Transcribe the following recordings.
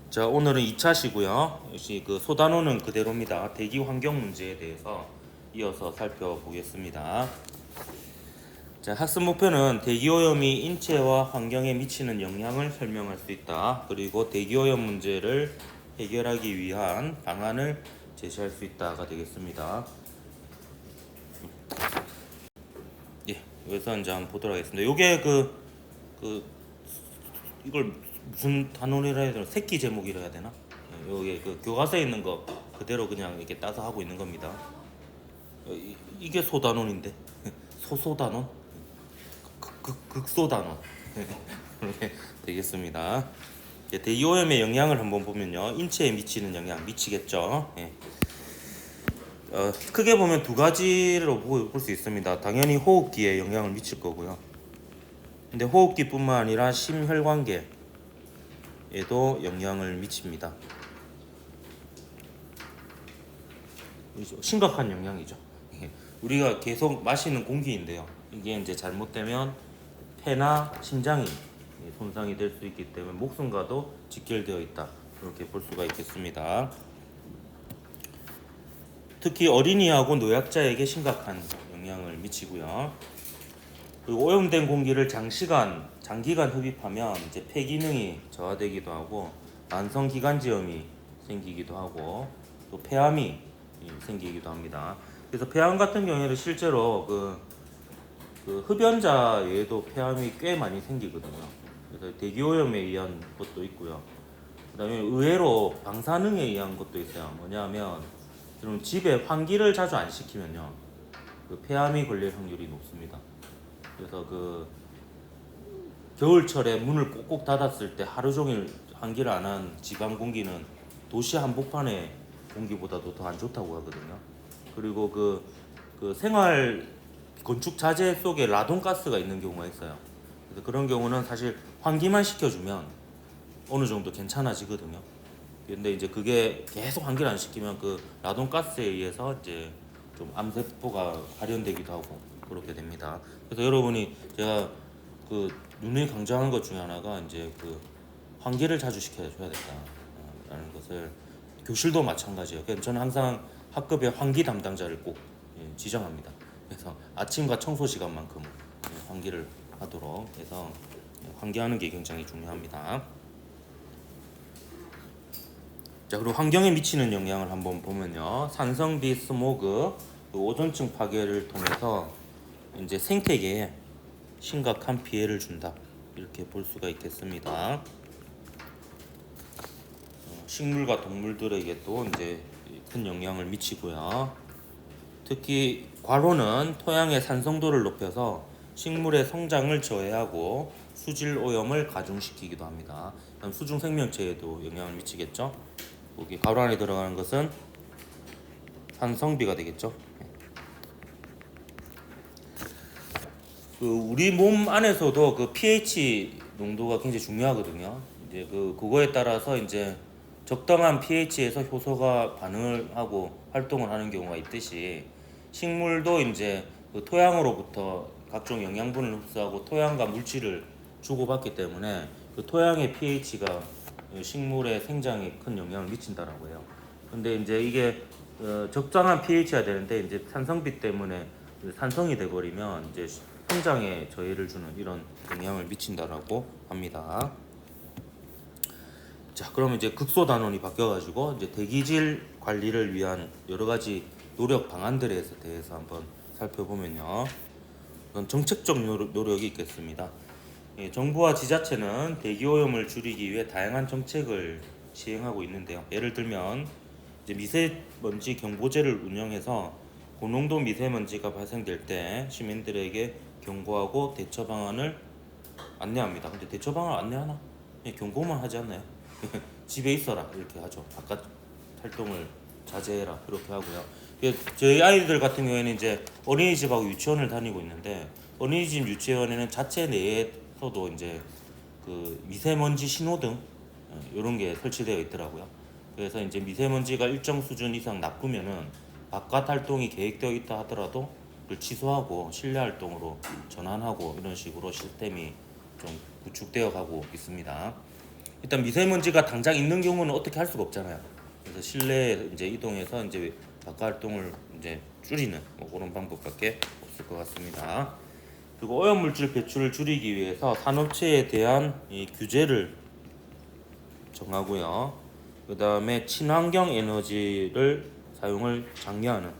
자, 오늘은 2차시고요. 역시 그 소단원은 그대로입니다. 대기 환경 문제에 대해서 이어서 살펴보겠습니다. 자, 학습 목표는 대기 오염이 인체와 환경에 미치는 영향을 설명할 수 있다. 그리고 대기 오염 문제를 해결하기 위한 방안을 제시할 수 있다가 되겠습니다. 예, 여기서 이제 한번 보도록 하겠습니다. 요게 이걸 무슨 단원이라 해야 되나? 새끼 제목이라 해야 되나? 예, 요게 그 교과서에 있는 거 그대로 그냥 이렇게 따서 하고 있는 겁니다. 이게 소단원인데 소소단원, 극소단원 이렇게 되겠습니다. 예, 대기오염의 영향을 한번 보면요, 인체에 미치는 영향 미치겠죠. 예. 크게 보면 두 가지로 볼 수 있습니다. 당연히 호흡기에 영향을 미칠 거고요. 근데 호흡기뿐만 아니라 심혈관계 에도 영향을 미칩니다. 심각한 영향이죠. 우리가 계속 마시는 공기인데요, 이게 이제 잘못되면 폐나 심장이 손상이 될 수 있기 때문에 목숨과도 직결되어 있다, 이렇게 볼 수가 있겠습니다. 특히 어린이하고 노약자에게 심각한 영향을 미치고요. 그리고 오염된 공기를 장기간 흡입하면 이제 폐 기능이 저하되기도 하고 만성 기관지염이 생기기도 하고 또 폐암이 생기기도 합니다. 그래서 폐암 같은 경우에는 실제로 그 흡연자 외에도 폐암이 꽤 많이 생기거든요. 그래서 대기오염에 의한 것도 있고요. 그다음에 의외로 방사능에 의한 것도 있어요. 뭐냐면 여러분, 집에 환기를 자주 안 시키면요, 그 폐암이 걸릴 확률이 높습니다. 그래서 그 겨울철에 문을 꼭꼭 닫았을 때 하루 종일 환기를 안 한 지방 공기는 도시 한복판의 공기보다도 더 안 좋다고 하거든요. 그리고 그 생활 건축 자재 속에 라돈가스가 있는 경우가 있어요. 그래서 그런 경우는 사실 환기만 시켜주면 어느 정도 괜찮아지거든요. 근데 이제 그게 계속 환기를 안 시키면 그 라돈가스에 의해서 이제 좀 암세포가 발현되기도 하고 그렇게 됩니다. 그래서 여러분이 제가 그 누누이 강조하는 것 중에 하나가 이제 그 환기를 자주 시켜줘야 된다라는 것을, 교실도 마찬가지예요. 그래서 저는 항상 학급에 환기 담당자를 꼭 지정합니다. 그래서 아침과 청소 시간만큼 환기를 하도록 해서 환기하는 게 굉장히 중요합니다. 자, 그리고 환경에 미치는 영향을 한번 보면요, 산성비 스모그, 오존층 파괴를 통해서 이제 생태계에 심각한 피해를 준다, 이렇게 볼 수가 있겠습니다. 식물과 동물들에게도 이제 큰 영향을 미치고요. 특히 과로는 토양의 산성도를 높여서 식물의 성장을 저해하고 수질 오염을 가중시키기도 합니다. 그다음 수중 생명체에도 영향을 미치겠죠. 여기 가로 안에 들어가는 것은 산성비가 되겠죠. 그 우리 몸 안에서도 그 pH 농도가 굉장히 중요하거든요. 이제 그거에 따라서 이제 적당한 pH에서 효소가 반응을 하고 활동을 하는 경우가 있듯이, 식물도 이제 그 토양으로부터 각종 영양분을 흡수하고 토양과 물질을 주고받기 때문에 그 토양의 pH가 식물의 생장에 큰 영향을 미친다라고 해요. 근데 이제 이게 적당한 pH가 되는데 이제 산성비 때문에 산성이 돼버리면 이제 성장에 저해를 주는 이런 영향을 미친다라고 합니다. 자, 그러면 이제 극소 단원이 바뀌어가지고 이제 대기질 관리를 위한 여러 가지 노력 방안들에 대해서 한번 살펴보면요, 그건 정책적 노력이 있겠습니다. 정부와 지자체는 대기오염을 줄이기 위해 다양한 정책을 시행하고 있는데요. 예를 들면 이제 미세먼지 경보제를 운영해서 고농도 미세먼지가 발생될 때 시민들에게 경고하고 대처 방안을 안내합니다. 근데 대처 방안 안내하나? 그냥 경고만 하지 않나요? 집에 있어라 이렇게 하죠. 바깥 활동을 자제해라 이렇게 하고요. 저희 아이들 같은 경우에는 이제 어린이집하고 유치원을 다니고 있는데, 어린이집 유치원에는 자체 내에서도 이제 그 미세먼지 신호등 이런 게 설치되어 있더라고요. 그래서 이제 미세먼지가 일정 수준 이상 나쁘면은 바깥 활동이 계획되어 있다 하더라도 그걸 취소하고 실내 활동으로 전환하고 이런 식으로 시스템이 좀 구축되어 가고 있습니다. 일단 미세먼지가 당장 있는 경우는 어떻게 할 수가 없잖아요. 그래서 실내에 이제 이동해서 이제 바깥 활동을 이제 줄이는 뭐 그런 방법밖에 없을 것 같습니다. 그리고 오염물질 배출을 줄이기 위해서 산업체에 대한 이 규제를 정하고요. 그 다음에 친환경 에너지를 사용을 장려하는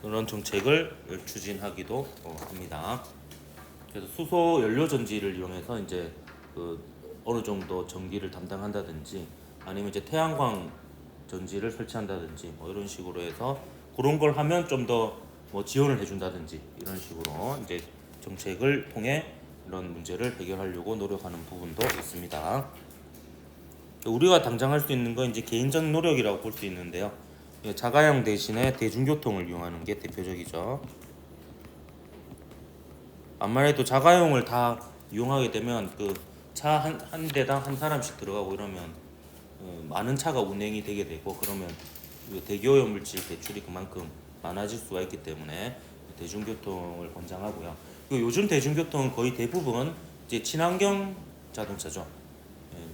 그런 정책을 추진하기도 합니다. 그래서 수소 연료 전지를 이용해서 이제 그 어느 정도 전기를 담당한다든지 아니면 이제 태양광 전지를 설치한다든지 뭐 이런 식으로 해서 그런 걸 하면 좀 더 뭐 지원을 해준다든지 이런 식으로 이제 정책을 통해 이런 문제를 해결하려고 노력하는 부분도 있습니다. 우리가 당장 할 수 있는 건 이제 개인적 노력이라고 볼 수 있는데요. 자가용 대신에 대중교통을 이용하는 게 대표적이죠. 암만 해도 자가용을 다 이용하게 되면 그 차 한 대당 한 사람씩 들어가고 이러면 많은 차가 운행이 되게 되고 그러면 그 대기오염 물질 배출이 그만큼 많아질 수가 있기 때문에 대중교통을 권장하고요. 그리고 요즘 대중교통은 거의 대부분 이제 친환경 자동차죠.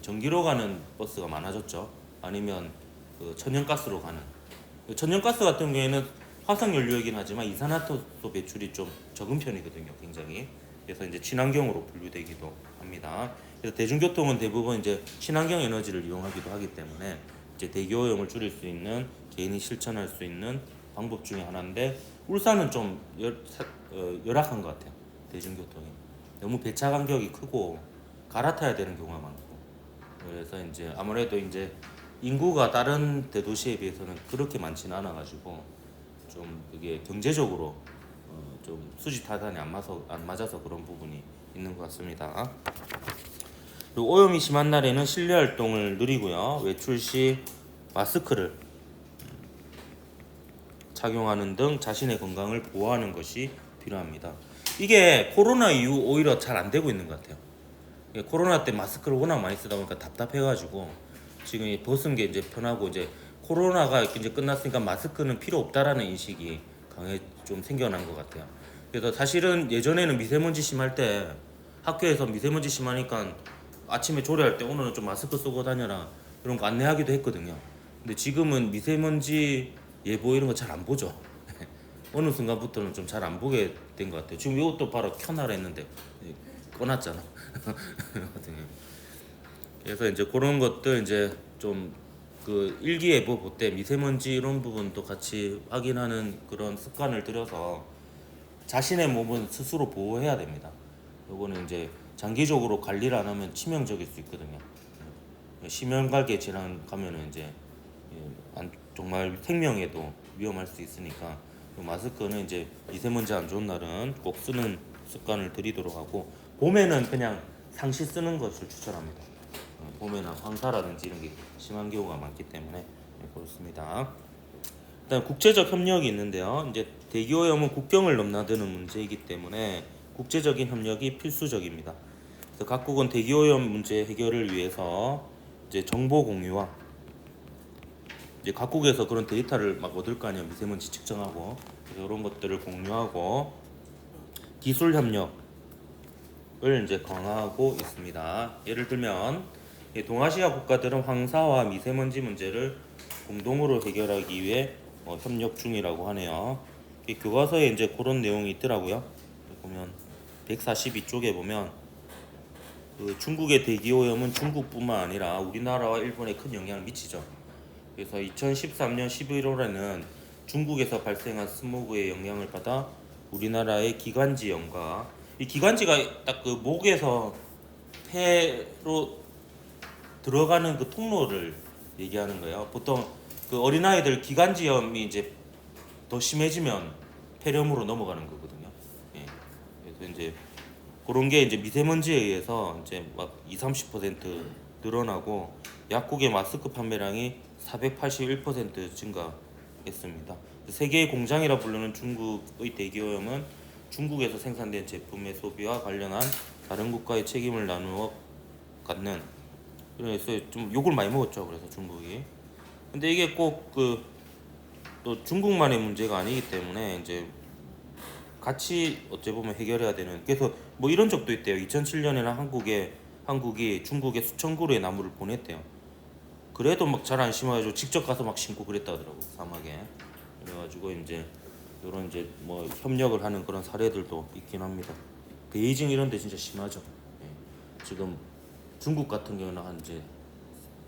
전기로 가는 버스가 많아졌죠. 아니면 그 천연가스로 가는. 천연가스 같은 경우에는 화석연료이긴 하지만 이산화탄소 배출이 좀 적은 편이거든요. 굉장히. 그래서 이제 친환경으로 분류되기도 합니다. 그래서 대중교통은 대부분 이제 친환경 에너지를 이용하기도 하기 때문에 이제 대기오염을 줄일 수 있는 개인이 실천할 수 있는 방법 중에 하나인데 울산은 좀 열악한 것 같아요. 대중교통이 너무 배차 간격이 크고 갈아타야 되는 경우가 많고 그래서 이제 아무래도 이제 인구가 다른 대도시에 비해서는 그렇게 많지는 않아 가지고 좀 그게 경제적으로 좀 수지 타산이 안 맞아서 그런 부분이 있는 것 같습니다. 그리고 오염이 심한 날에는 실내 활동을 늘리고요. 외출 시 마스크를 착용하는 등 자신의 건강을 보호하는 것이 필요합니다. 이게 코로나 이후 오히려 잘 안 되고 있는 것 같아요. 코로나 때 마스크를 워낙 많이 쓰다 보니까 답답해가지고 지금 벗은 게 이제 편하고 이제 코로나가 이제 끝났으니까 마스크는 필요 없다라는 인식이 강해 좀 생겨난 것 같아요. 그래서 사실은 예전에는 미세먼지 심할 때 학교에서 미세먼지 심하니까 아침에 조례할 때 오늘은 좀 마스크 쓰고 다녀라 이런 거 안내하기도 했거든요. 근데 지금은 미세먼지 예보 이런 거 잘 안 보죠. 어느 순간부터는 좀 잘 안 보게 된 것 같아요. 지금 이것도 바로 켜놔라 했는데 꺼놨잖아. 그래서 이제 그런 것들 이제 좀 그 일기예보 볼 때 미세먼지 이런 부분도 같이 확인하는 그런 습관을 들여서 자신의 몸은 스스로 보호해야 됩니다. 요거는 이제 장기적으로 관리를 안 하면 치명적일 수 있거든요. 심혈관계 질환 가면은 이제 정말 생명에도 위험할 수 있으니까 마스크는 이제 미세먼지 안 좋은 날은 꼭 쓰는 습관을 들이도록 하고 봄에는 그냥 상시 쓰는 것을 추천합니다. 봄에는 황사라든지 이런 게 심한 경우가 많기 때문에 그렇습니다. 일단 국제적 협력이 있는데요. 이제 대기오염은 국경을 넘나드는 문제이기 때문에 국제적인 협력이 필수적입니다. 그래서 각국은 대기오염 문제 해결을 위해서 이제 정보 공유와 이제 각국에서 그런 데이터를 막 얻을 거 아니에요. 미세먼지 측정하고 이런 것들을 공유하고 기술 협력을 이제 강화하고 있습니다. 예를 들면 동아시아 국가들은 황사와 미세먼지 문제를 공동으로 해결하기 위해 협력 중이라고 하네요. 교과서에 이제 그런 내용이 있더라고요. 보면 142쪽에 보면 그 중국의 대기오염은 중국뿐만 아니라 우리나라와 일본에 큰 영향을 미치죠. 그래서 2013년 11월에는 중국에서 발생한 스모그의 영향을 받아 우리나라의 기관지염과 이 기관지가 딱 그 목에서 폐로 들어가는 그 통로를 얘기하는 거예요. 보통 그 어린아이들 기관지염이 이제 더 심해지면 폐렴으로 넘어가는 거거든요. 예. 그래서 이제 그런 게 이제 미세먼지에 의해서 이제 막 20-30% 늘어나고 약국의 마스크 판매량이 481% 증가했습니다. 세계의 공장이라 부르는 중국의 대기오염은 중국에서 생산된 제품의 소비와 관련한 다른 국가의 책임을 나누어 갖는 그래서 좀 욕을 많이 먹었죠. 그래서 중국이. 근데 이게 꼭 그 또 중국만의 문제가 아니기 때문에 이제 같이 어찌 보면 해결해야 되는. 그래서 뭐 이런 적도 있대요. 2007년에는 한국이 중국에 수천 그루의 나무를 보냈대요. 그래도 막 잘 안 심어가지고 직접 가서 막 심고 그랬다 하더라고, 사막에. 그래가지고 이제 이런 이제 뭐 협력을 하는 그런 사례들도 있긴 합니다. 베이징 이런 데 진짜 심하죠. 예. 지금 중국 같은 경우는 한 이제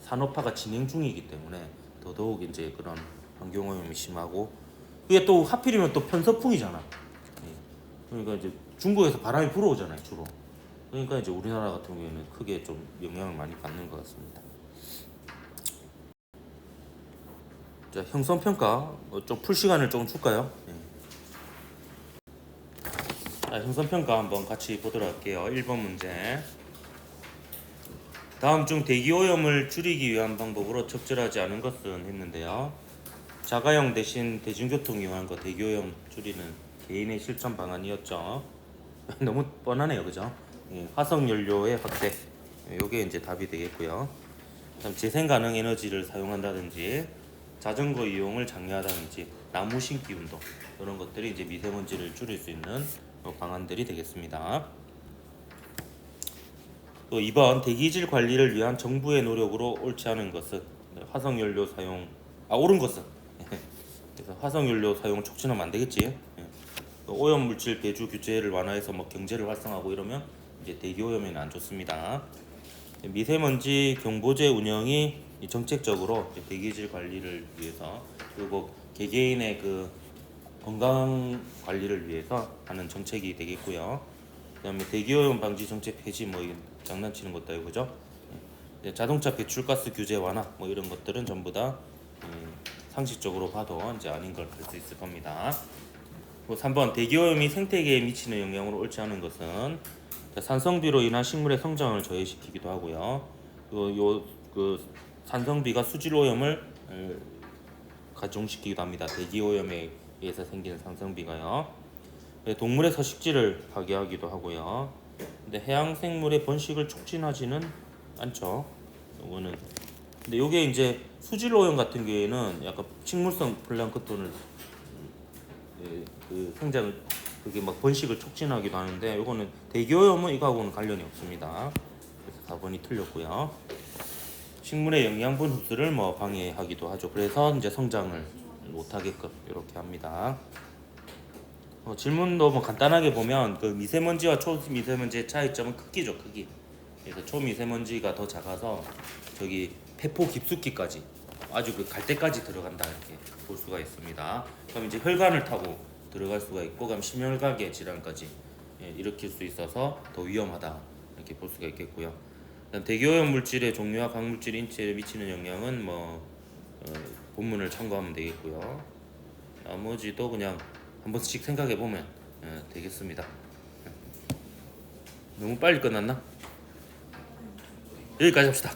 산업화가 진행 중이기 때문에 더더욱 이제 그런 환경오염이 심하고, 이게 또 하필이면 또 편서풍이잖아. 예. 그러니까 이제 중국에서 바람이 불어오잖아요, 주로. 그러니까 이제 우리나라 같은 경우에는 크게 좀 영향을 많이 받는 것 같습니다. 자, 형성평가 좀 풀 시간을 조금 줄까요? 예. 자, 형성평가 한번 같이 보도록 할게요. 1번 문제. 다음 중 대기오염을 줄이기 위한 방법으로 적절하지 않은 것은 했는데요. 자가용 대신 대중교통 이용한 거 대기오염 줄이는 개인의 실천 방안이었죠. 너무 뻔하네요, 그죠? 예, 화석연료의 확대. 요게 이제 답이 되겠고요. 그다음 재생 가능 에너지를 사용한다든지 자전거 이용을 장려하다든지 나무 심기 운동, 이런 것들이 이제 미세먼지를 줄일 수 있는 방안들이 되겠습니다. 또 2번 대기질 관리를 위한 정부의 노력으로 옳지 않은 것은 화석연료 사용, 옳은 것은 그래서 화석연료 사용 촉진하면 안 되겠지. 예. 또 오염물질 배주 규제를 완화해서 뭐 경제를 활성화하고 이러면 이제 대기오염에는 안 좋습니다. 미세먼지 경보제 운영이 정책적으로 대기질 관리를 위해서, 그리고 개개인의 그 건강 관리를 위해서 하는 정책이 되겠고요. 그다음에 대기오염 방지 정책 폐지, 뭐 이건 장난치는 것도 아니고, 그죠? 예. 자동차 배출가스 규제 완화, 뭐 이런 것들은 전부 다 상식적으로 봐도 이제 아닌 걸 알 수 있을 겁니다. 3번 대기오염이 생태계에 미치는 영향으로 옳지 않은 것은 산성비로 인한 식물의 성장을 저해시키기도 하고요. 그 산성비가 수질 오염을 가중시키기도 합니다. 대기오염에 의해서 생기는 산성비가요. 동물의 서식지를 파괴하기도 하고요. 근데 해양 생물의 번식을 촉진하지는 않죠. 이거는. 근데 요게 이제 수질 오염 같은 경우에는 약간 식물성 플랑크톤을 그 생장을, 그게 막 번식을 촉진하기도 하는데, 요거는 대기오염은 이거하고는 관련이 없습니다. 그래서 4번이 틀렸고요. 식물의 영양분 흡수를 뭐 방해하기도 하죠. 그래서 이제 성장을 못하게끔 이렇게 합니다. 질문도 뭐 간단하게 보면 그 미세먼지와 초미세먼지의 차이점은 크기죠, 크기. 그래서 초미세먼지가 더 작아서 저기 폐포 깊숙이까지, 아주 그 갈대까지 들어간다, 이렇게 볼 수가 있습니다. 그럼 이제 혈관을 타고 들어갈 수가 있고, 그럼 심혈관계 질환까지 일으킬 수 있어서 더 위험하다, 이렇게 볼 수가 있겠고요. 그다음 대기오염 물질의 종류와 각물질 인체에 미치는 영향은 뭐 본문을 참고하면 되겠고요. 나머지도 그냥 한 번씩 생각해 보면 되겠습니다. 너무 빨리 끝났나? 여기까지 합시다.